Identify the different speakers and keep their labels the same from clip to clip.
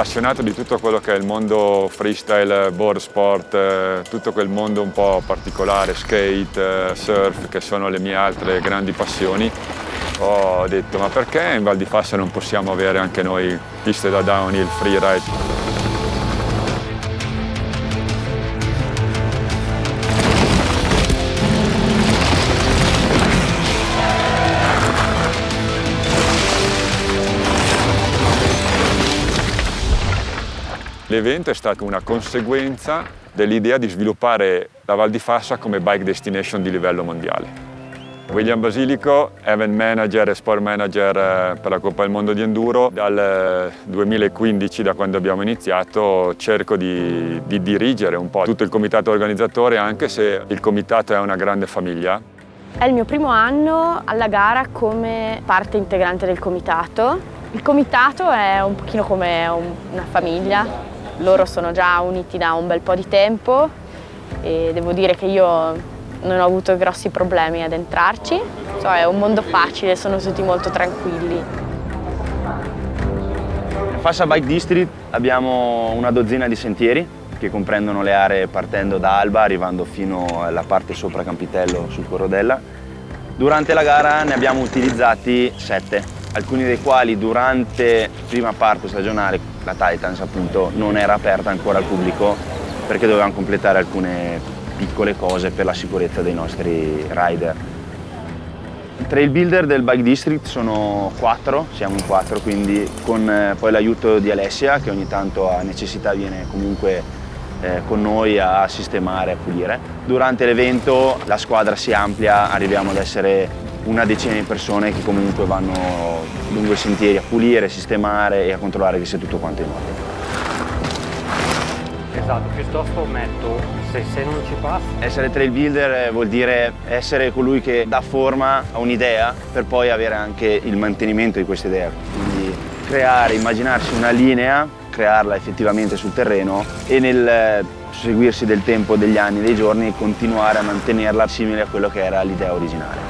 Speaker 1: appassionato di tutto quello che è il mondo freestyle, board sport, tutto quel mondo un po' particolare, skate, surf, che sono le mie altre grandi passioni. Ho detto, ma perché in Val di Fassa non possiamo avere anche noi piste da downhill, freeride? L'evento è stato una conseguenza dell'idea di sviluppare la Val di Fassa come bike destination di livello mondiale. William Basilico, event manager e sport manager per la Coppa del Mondo di Enduro. Dal 2015, da quando abbiamo iniziato, cerco di dirigere un po' tutto il comitato organizzatore, anche se il comitato è una grande famiglia.
Speaker 2: È il mio primo anno alla gara come parte integrante del comitato. Il comitato è un pochino come una famiglia. Loro sono già uniti da un bel po' di tempo e devo dire che io non ho avuto grossi problemi ad entrarci. È un mondo facile, sono tutti molto tranquilli.
Speaker 3: Nel Fassa Bike District abbiamo una dozzina di sentieri che comprendono le aree partendo da Alba, arrivando fino alla parte sopra Campitello sul Corrodella. Durante la gara ne abbiamo utilizzati 7. Alcuni dei quali durante la prima parte stagionale, la Titans appunto, non era aperta ancora al pubblico perché dovevamo completare alcune piccole cose per la sicurezza dei nostri rider. I trail builder del Bike District sono 4, siamo in 4, quindi con poi l'aiuto di Alessia che ogni tanto a necessità viene comunque con noi a sistemare, a pulire. Durante l'evento la squadra si amplia, arriviamo ad essere una decina di persone che comunque vanno lungo i sentieri a pulire, sistemare e a controllare che sia tutto quanto in ordine.
Speaker 4: Esatto, piuttosto metto se non ci passa.
Speaker 3: Essere trail builder vuol dire essere colui che dà forma a un'idea per poi avere anche il mantenimento di questa idea. Quindi creare, immaginarsi una linea, crearla effettivamente sul terreno e nel seguirsi del tempo, degli anni, dei giorni, continuare a mantenerla simile a quello che era l'idea originale.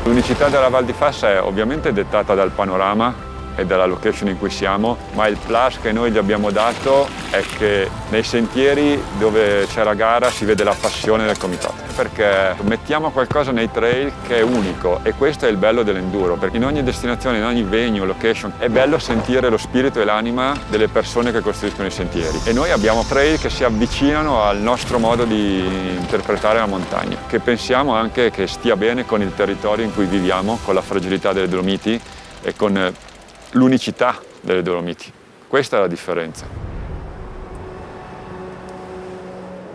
Speaker 1: L'unicità della Val di Fassa è ovviamente dettata dal panorama e dalla location in cui siamo, ma il plus che noi gli abbiamo dato è che nei sentieri dove c'è la gara si vede la passione del comitato, perché mettiamo qualcosa nei trail che è unico e questo è il bello dell'enduro, perché in ogni destinazione, in ogni venue, location, è bello sentire lo spirito e l'anima delle persone che costruiscono i sentieri. E noi abbiamo trail che si avvicinano al nostro modo di interpretare la montagna, che pensiamo anche che stia bene con il territorio in cui viviamo, con la fragilità delle Dolomiti e con l'unicità delle Dolomiti. Questa è la differenza.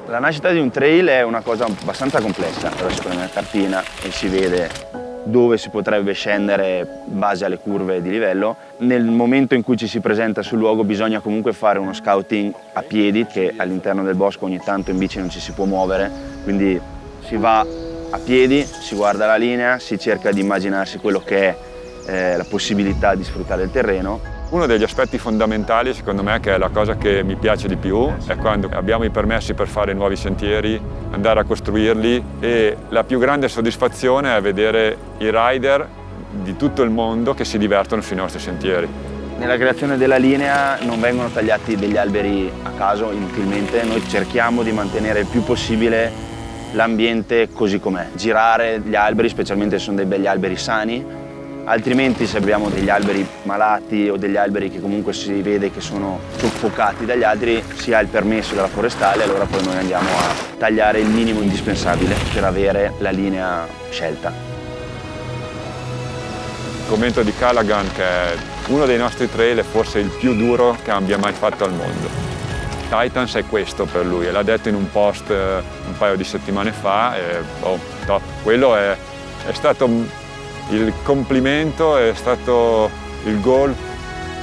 Speaker 3: La nascita di un trail è una cosa abbastanza complessa, però si prende una cartina e si vede dove si potrebbe scendere in base alle curve di livello. Nel momento in cui ci si presenta sul luogo bisogna comunque fare uno scouting a piedi, che all'interno del bosco ogni tanto in bici non ci si può muovere, quindi si va a piedi, si guarda la linea, si cerca di immaginarsi quello che è la possibilità di sfruttare il terreno.
Speaker 1: Uno degli aspetti fondamentali, secondo me, che è la cosa che mi piace di più, è quando abbiamo i permessi per fare nuovi sentieri, andare a costruirli, e la più grande soddisfazione è vedere i rider di tutto il mondo che si divertono sui nostri sentieri.
Speaker 3: Nella creazione della linea non vengono tagliati degli alberi a caso, inutilmente. Noi cerchiamo di mantenere il più possibile l'ambiente così com'è. Girare gli alberi, specialmente se sono dei begli alberi sani, altrimenti se abbiamo degli alberi malati o degli alberi che comunque si vede che sono soffocati dagli altri, si ha il permesso della forestale, allora poi noi andiamo a tagliare il minimo indispensabile per avere la linea scelta.
Speaker 1: Il commento di Callaghan, che è uno dei nostri trail, è forse il più duro che abbia mai fatto al mondo. Titans è questo per lui, e l'ha detto in un post un paio di settimane fa, e top. Quello è stato il complimento, è stato il goal,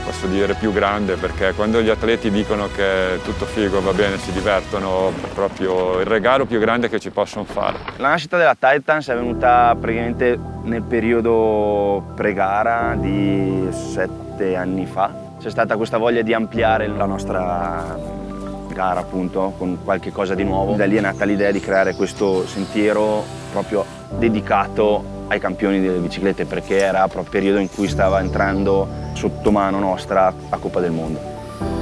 Speaker 1: posso dire, più grande, perché quando gli atleti dicono che è tutto figo, va bene, si divertono, è proprio il regalo più grande che ci possono fare.
Speaker 3: La nascita della Titans è venuta praticamente nel periodo pre-gara di 7 anni fa. C'è stata questa voglia di ampliare la nostra gara, appunto, con qualche cosa di nuovo. Da lì è nata l'idea di creare questo sentiero proprio dedicato ai campioni delle biciclette, perché era proprio il periodo in cui stava entrando sotto mano nostra la Coppa del Mondo.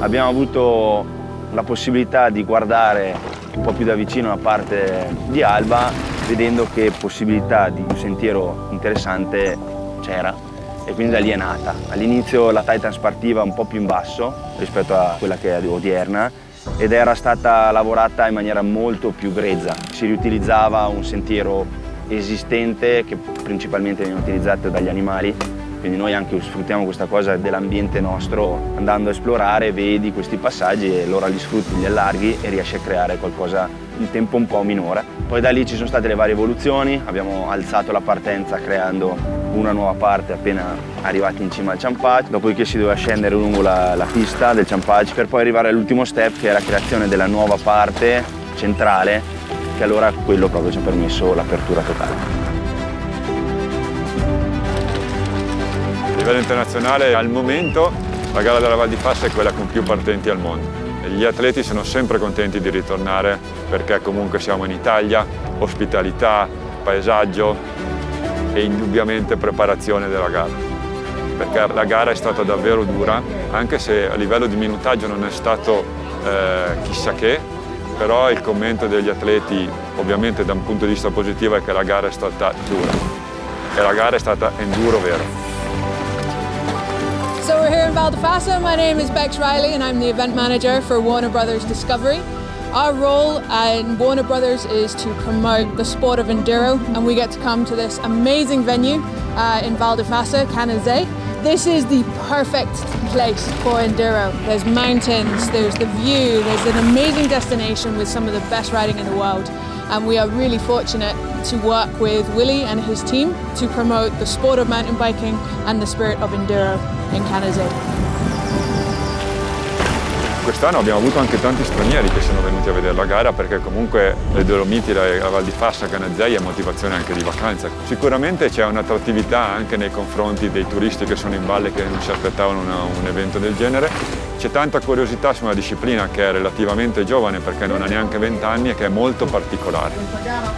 Speaker 3: Abbiamo avuto la possibilità di guardare un po' più da vicino la parte di Alba, vedendo che possibilità di un sentiero interessante c'era, e quindi da lì è nata. All'inizio la Titan partiva un po' più in basso rispetto a quella che è odierna ed era stata lavorata in maniera molto più grezza. Si riutilizzava un sentiero esistente che principalmente viene utilizzato dagli animali, quindi noi anche sfruttiamo questa cosa dell'ambiente nostro, andando a esplorare, vedi questi passaggi e allora li sfrutti, li allarghi e riesci a creare qualcosa in tempo un po' minore. Poi da lì ci sono state le varie evoluzioni, abbiamo alzato la partenza creando una nuova parte appena arrivati in cima al Champage, dopodiché si doveva scendere lungo la pista del Champage per poi arrivare all'ultimo step, che è la creazione della nuova parte centrale, che allora quello proprio ci ha permesso l'apertura totale.
Speaker 1: A livello internazionale al momento la gara della Val di Fassa è quella con più partenti al mondo. Gli atleti sono sempre contenti di ritornare perché comunque siamo in Italia, ospitalità, paesaggio e indubbiamente preparazione della gara. Perché la gara è stata davvero dura, anche se a livello di minutaggio non è stato chissà che, però il commento degli atleti ovviamente da un punto di vista positivo è che la gara è stata dura e la gara è stata enduro vero.
Speaker 5: So we're here in Val di Fassa. My name is Bex Riley and I'm the event manager for Warner Brothers Discovery. Our role in Warner Brothers is to promote the sport of enduro, and we get to come to this amazing venue in Val di Fassa, Canazei. This is the perfect place for enduro. There's mountains, there's the view, there's an amazing destination with some of the best riding in the world. And we are really fortunate to work with Willie and his team to promote the sport of mountain biking and the spirit of enduro in Canazei.
Speaker 1: Quest'anno abbiamo avuto anche tanti stranieri che sono venuti a vedere la gara perché comunque le Dolomiti, la Val di Fassa, Canazei è motivazione anche di vacanza. Sicuramente c'è un'attrattività anche nei confronti dei turisti che sono in valle che non si aspettavano un evento del genere. C'è tanta curiosità su una disciplina che è relativamente giovane perché non ha neanche 20 anni e che è molto particolare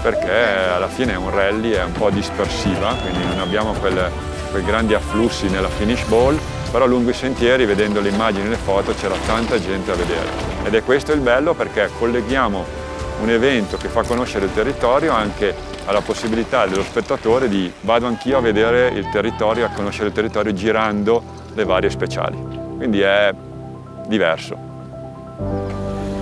Speaker 1: perché alla fine è un rally, è un po' dispersiva, quindi non abbiamo quei grandi afflussi nella finish ball, però lungo i sentieri, vedendo le immagini e le foto, c'era tanta gente a vedere. Ed è questo il bello perché colleghiamo un evento che fa conoscere il territorio anche alla possibilità dello spettatore di vado anch'io a vedere il territorio, a conoscere il territorio girando le varie speciali. Quindi è diverso.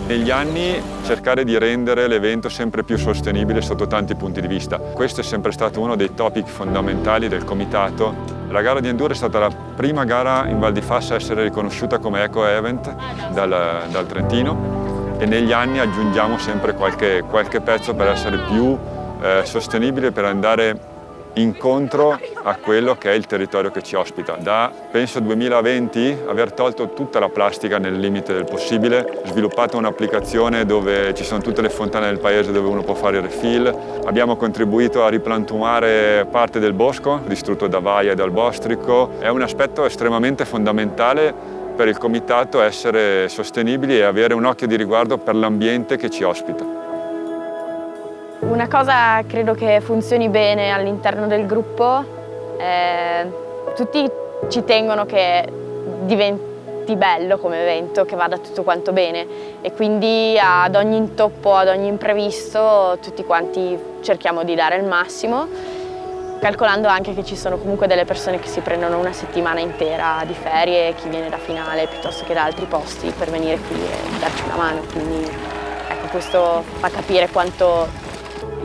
Speaker 1: Negli anni cercare di rendere l'evento sempre più sostenibile sotto tanti punti di vista. Questo è sempre stato uno dei topic fondamentali del comitato. La gara di enduro è stata la prima gara in Val di Fassa a essere riconosciuta come eco event dal Trentino e negli anni aggiungiamo sempre qualche pezzo per essere più sostenibile, per andare incontro a quello che è il territorio che ci ospita. Da, penso, 2020 aver tolto tutta la plastica nel limite del possibile, sviluppato un'applicazione dove ci sono tutte le fontane del paese dove uno può fare il refill, abbiamo contribuito a riplantumare parte del bosco distrutto da vaia e dal bostrico. È un aspetto estremamente fondamentale per il comitato essere sostenibili e avere un occhio di riguardo per l'ambiente che ci ospita.
Speaker 2: Una cosa credo che funzioni bene all'interno del gruppo, tutti ci tengono che diventi bello come evento, che vada tutto quanto bene e quindi ad ogni intoppo, ad ogni imprevisto tutti quanti cerchiamo di dare il massimo, calcolando anche che ci sono comunque delle persone che si prendono una settimana intera di ferie, chi viene da Finale piuttosto che da altri posti per venire qui e darci una mano, quindi ecco, questo fa capire quanto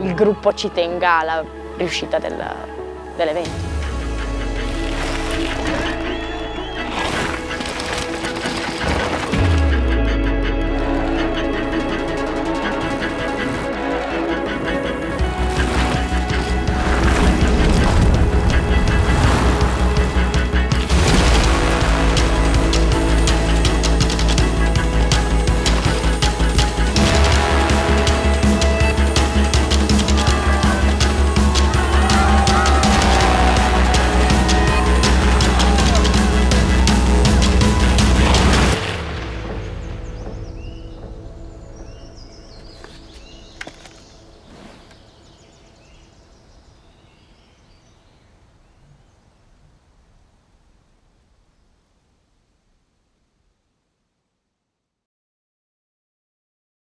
Speaker 2: il gruppo ci tenga alla riuscita dell'evento.